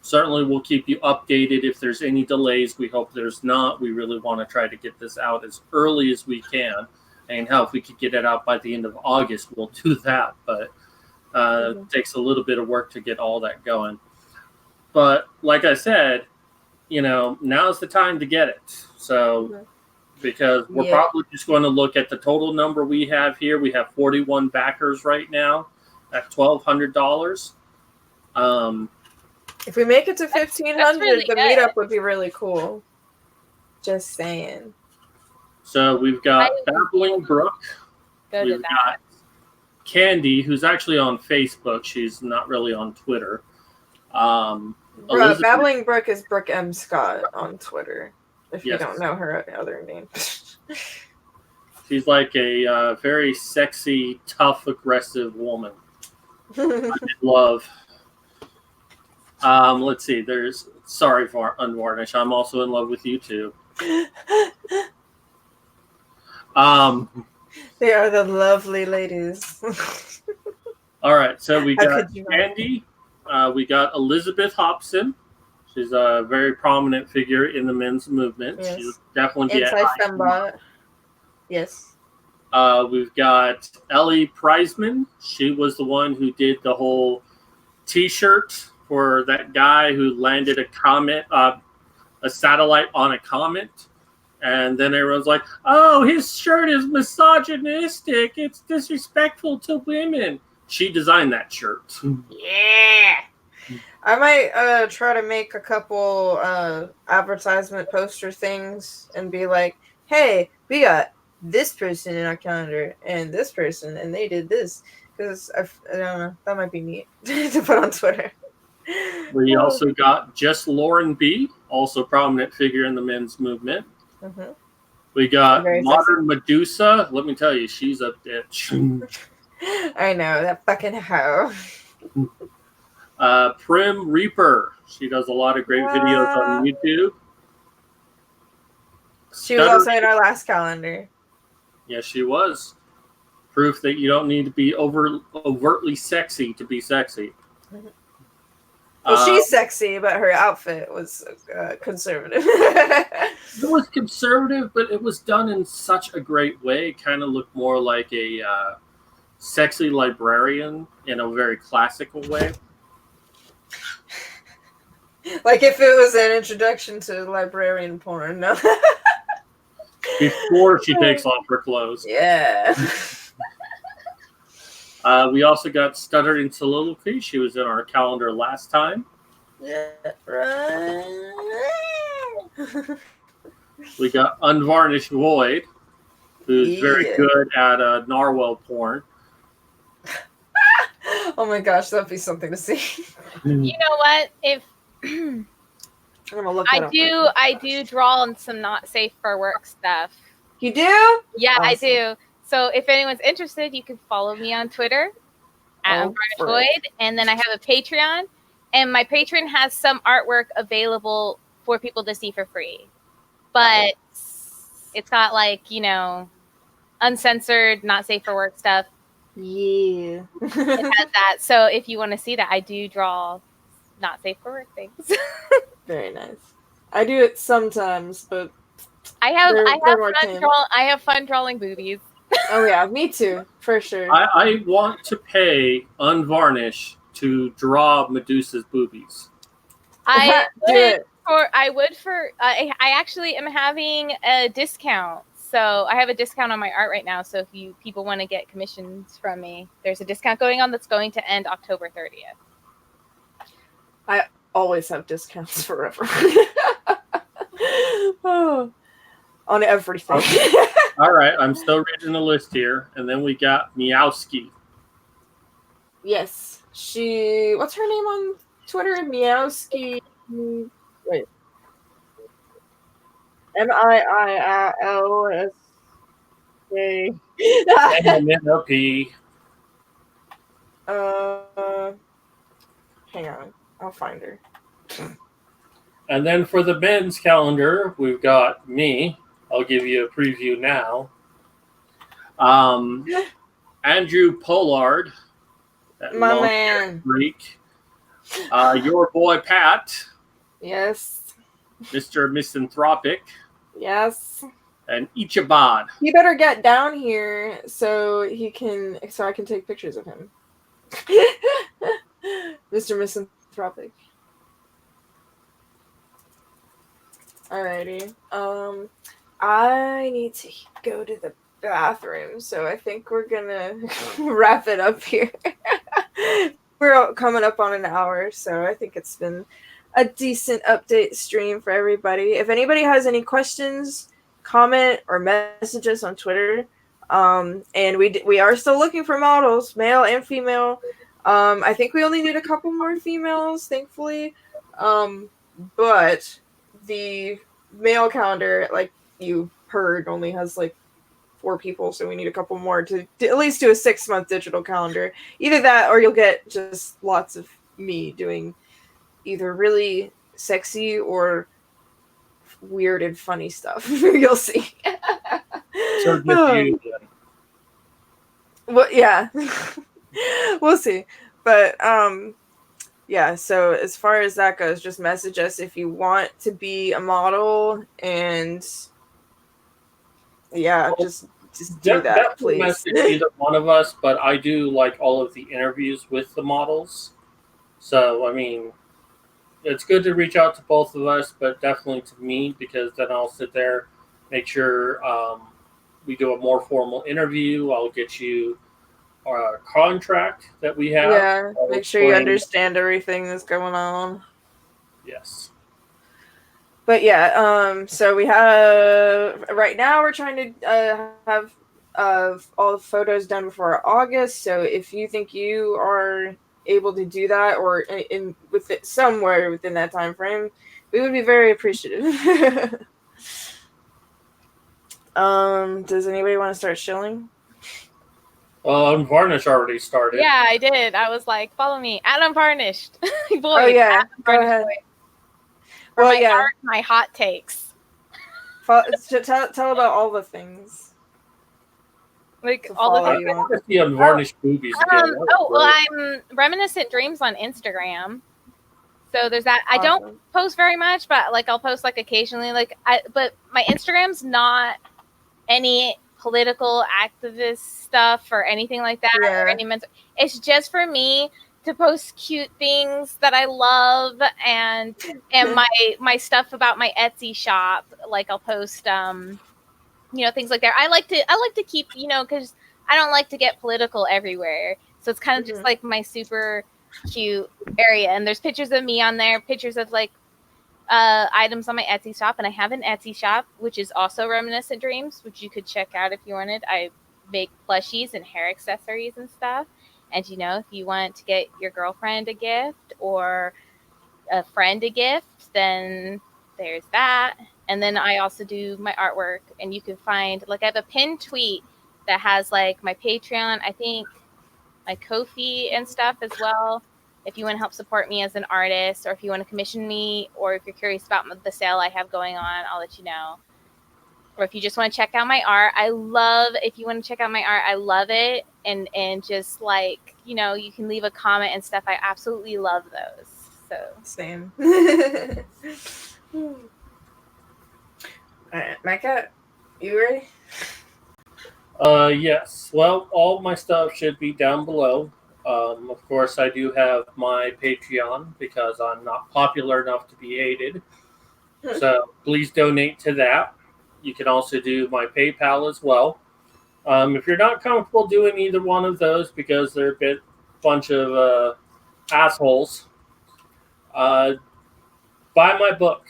Certainly we'll keep you updated if there's any delays. We hope there's not. We really want to try to get this out as early as we can. And hell, if we could get it out by the end of August, we'll do that. But it takes a little bit of work to get all that going. But like I said, now's the time to get it. So because we're probably just going to look at the total number we have here. We have 41 backers right now at $1,200. If we make it to 1,500, really the good. meetup would be really cool. Just saying. So we've got Babbling Brook. We've got Candy, who's actually on Facebook. She's not really on Twitter. Babbling Brook is Brooke M. Scott on Twitter. If you Yes. don't know her other name. She's like a very sexy, tough, aggressive woman. I love. Let's see. Sorry for Unvarnished. I'm also in love with you too. They are the lovely ladies. All right. So we How got could you not? Candy. We got Elizabeth Hobson. She's a very prominent figure in the men's movement. Yes. She's definitely Anti-fembot. Yes. We've got Ellie Preisman. She was the one who did the whole T-shirt for that guy who landed a satellite on a comet. And then everyone's like, oh, his shirt is misogynistic. It's disrespectful to women. She designed that shirt. Yeah. I might try to make a couple advertisement poster things and be like, hey, we got this person in our calendar and this person, and they did this. Because, I don't know, that might be neat to put on Twitter. We also got Just Lauren B., also prominent figure in the men's movement. We got Modern Medusa. Let me tell you, she's a bitch. I know, that fucking hoe. Prim Reaper. She does a lot of great videos on YouTube. She was also in our last calendar. Yes, she was. Proof that you don't need to be overtly sexy to be sexy. Well, she's sexy, but her outfit was conservative. It was conservative, but it was done in such a great way. It kind of looked more like a sexy librarian in a very classical way. Like if it was an introduction to librarian porn, no. Before she takes off her clothes. Yeah. We also got Stuttering Soliloquy. She was in our calendar last time. Yeah, right. We got Unvarnished Void, who's very Yeah. good at narwhal porn. Oh my gosh, that'd be something to see. You know what? If I'm gonna look that up. I do draw on some not safe for work stuff. You do? Yeah, Awesome. I do. So if anyone's interested, you can follow me on Twitter at Unvarnished Void, and then I have a Patreon, and my Patreon has some artwork available for people to see for free, but it's got like uncensored, not safe for work stuff. Yeah. It has that. So if you want to see that, I do draw not safe for work things. Very nice. I do it sometimes, but I have fun drawing boobies. oh yeah, me too, for sure. I want to pay Unvarnished to draw Medusa's boobies. I do would. I actually am having a discount. So I have a discount on my art right now. So if people want to get commissions from me, there's a discount going on that's going to end October 30th. I always have discounts forever. Oh, on everything. Okay. All right, I'm still reading the list here, and then we got Meowski. Yes, what's her name on Twitter? Meowski. Wait. MIILSK. MNLP. Hang on, I'll find her. And then for the men's calendar, we've got me. I'll give you a preview now. Andrew Pollard. My man. Freak. Your boy Pat. Yes. Mr. Misanthropic. Yes. And Ichabod. He better get down here so I can take pictures of him. Mr. Misanthropic. Alrighty. I need to go to the bathroom, so I think we're gonna wrap it up here. We're coming up on an hour, so I think it's been a decent update stream for everybody. If anybody has any questions, comment or message us on Twitter. And we are still looking for models, male and female. I think we only need a couple more females, thankfully. But the male calendar, like you heard, only has like 4 people, so we need a couple more to at least do a 6-month digital calendar. Either that, or you'll get just lots of me doing either really sexy or weird and funny stuff. You'll see. So just you then. Well, yeah. We'll see. But yeah, so as far as that goes, just message us if you want to be a model, and yeah, just do that, please. Message either one of us, but I do like all of the interviews with the models. So I mean, it's good to reach out to both of us, but definitely to me, because then I'll sit there, make sure we do a more formal interview. I'll get you our contract that we have. Yeah, make sure you understand everything that's going on. Yes. But yeah, so we have right now we're trying to have all the photos done before August. So if you think you are able to do that, or in with it somewhere within that time frame, we would be very appreciative. Does anybody want to start shilling? Unvarnished already started. Yeah, I did. I was like, follow me at Unvarnished. Boy, oh yeah, go ahead. For well, my art, my hot takes. Tell about all the things. Like all the things. I want to see Unvarnished boobies again. Well, I'm Reminiscent Dreams on Instagram. So there's that. I don't Awesome. post very much, but like I'll post like occasionally. But my Instagram's not any political activist stuff or anything like that, or Yeah. any mental. It's just for me to post cute things that I love, and my stuff about my Etsy shop. Like I'll post things like that. I like to keep, because I don't like to get political everywhere. So it's kind of just Mhm. like my super cute area. And there's pictures of me on there, pictures of like items on my Etsy shop, and I have an Etsy shop which is also Reminiscent Dreams, which you could check out if you wanted. I make plushies and hair accessories and stuff. And if you want to get your girlfriend a gift or a friend a gift, then there's that. And then I also do my artwork, and you can find like I have a pinned tweet that has like my Patreon, I think my Ko-fi and stuff as well. If you want to help support me as an artist, or if you want to commission me, or if you're curious about the sale I have going on, I'll let you know. Or if you just want to check out my art, if you want to check out my art, I love it. And just like, you can leave a comment and stuff. I absolutely love those. So Same. Alright, my cat, you ready? Yes. Well, all my stuff should be down below. Of course, I do have my Patreon because I'm not popular enough to be hated. So please donate to that. You can also do my PayPal as well. If you're not comfortable doing either one of those because they're a bunch of assholes, uh, buy my book.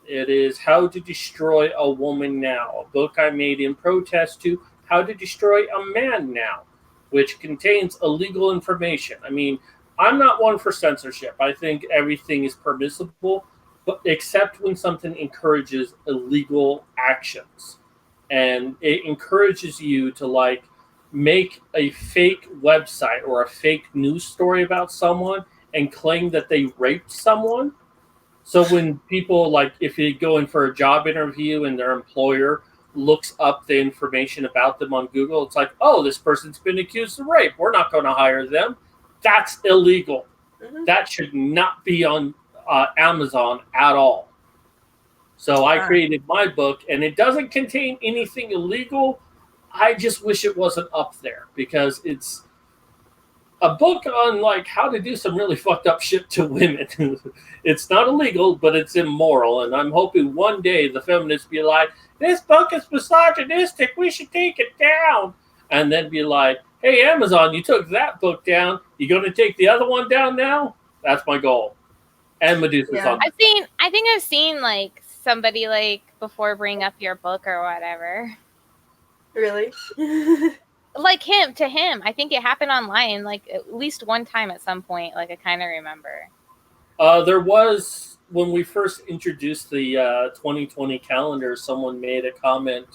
It is How to Destroy a Woman Now, a book I made in protest to How to Destroy a Man Now, which contains illegal information. I mean, I'm not one for censorship. I think everything is permissible, but except when something encourages illegal actions. And it encourages you to like make a fake website or a fake news story about someone and claim that they raped someone. So when people like, if you go in for a job interview and their employer looks up the information about them on Google, it's like, oh, this person's been accused of rape. We're not going to hire them. That's illegal. Mhm. That should not be on Amazon at all. So I created my book, and it doesn't contain anything illegal. I just wish it wasn't up there because it's a book on like how to do some really fucked up shit to women. It's not illegal, but it's immoral, and I'm hoping one day the feminists be like, "This book is misogynistic. We should take it down," and then be like, "Hey, Amazon, you took that book down. You going to take the other one down now?" That's my goal. And Medusa's Yeah. on. I think I've seen like somebody like before bring up your book or whatever. Really? Like to him. I think it happened online like at least one time at some point. Like I kind of remember. There was when we first introduced the 2020 calendar. Someone made a comment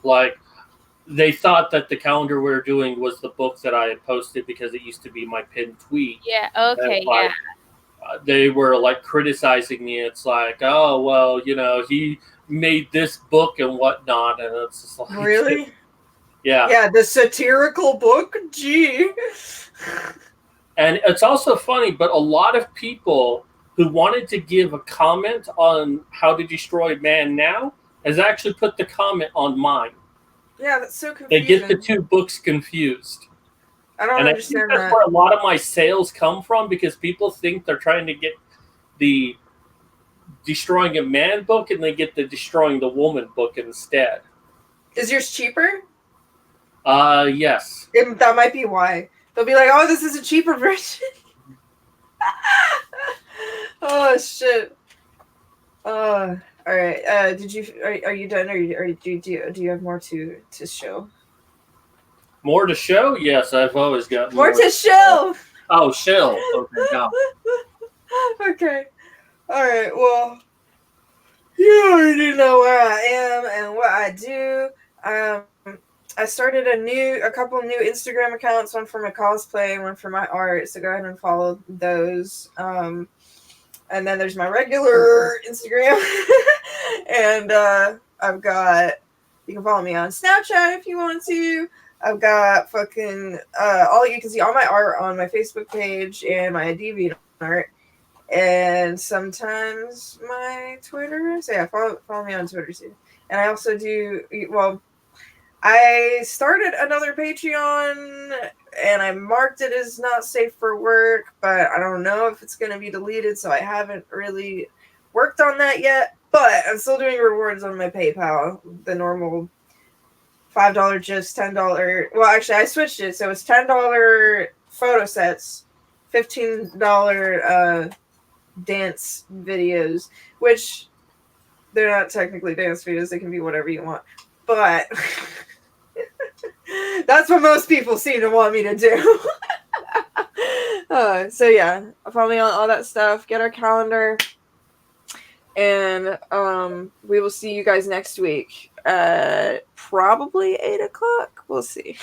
like they thought that the calendar we were doing was the book that I had posted because it used to be my pinned tweet. Yeah. And Okay. Yeah. they were like criticizing me. It's like, oh well, he made this book and whatnot, and it's just like, Really? yeah. Yeah, the satirical book? Gee. And it's also funny, but a lot of people who wanted to give a comment on How to Destroy Man Now has actually put the comment on mine. Yeah, that's so They confusing. get the two books confused. I don't And I think understand that's that. where a lot of my sales come from because people think they're trying to get the Destroying a Man book and they get the Destroying the Woman book instead. Is yours cheaper? Yes. That might be why. They'll be like, oh, this is a cheaper version. Oh, shit. All right. Are you done, or do you have more to show? More to show? Yes, I've always got More to show. Oh, show. Okay, now. Okay. All right. Well, you already know where I am and what I do. I started a couple new Instagram accounts, one for my cosplay and one for my art. So go ahead and follow those. And then there's my regular Instagram. And I've got, you can follow me on Snapchat if you want to. I've got fucking you can see all my art on my Facebook page and my DeviantArt. and sometimes my Twitter. So yeah, follow me on Twitter too. And I also do, well, I started another Patreon and I marked it as not safe for work, but I don't know if it's going to be deleted, so I haven't really worked on that yet. But I'm still doing rewards on my PayPal, the normal $5 just $10. Well, actually, I switched it, so it's $10 photo sets, $15 dance videos, which they're not technically dance videos, they can be whatever you want, but that's what most people seem to want me to do. So yeah, follow me on all that stuff, get our calendar, and we will see you guys next week at probably 8:00. We'll see.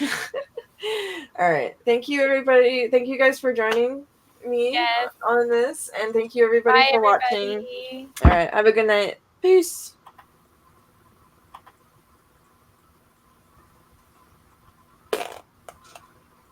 All right, thank you everybody, thank you guys for joining me Yes. on this, and thank you everybody Bye, for watching. everybody. All right, have a good night. Peace.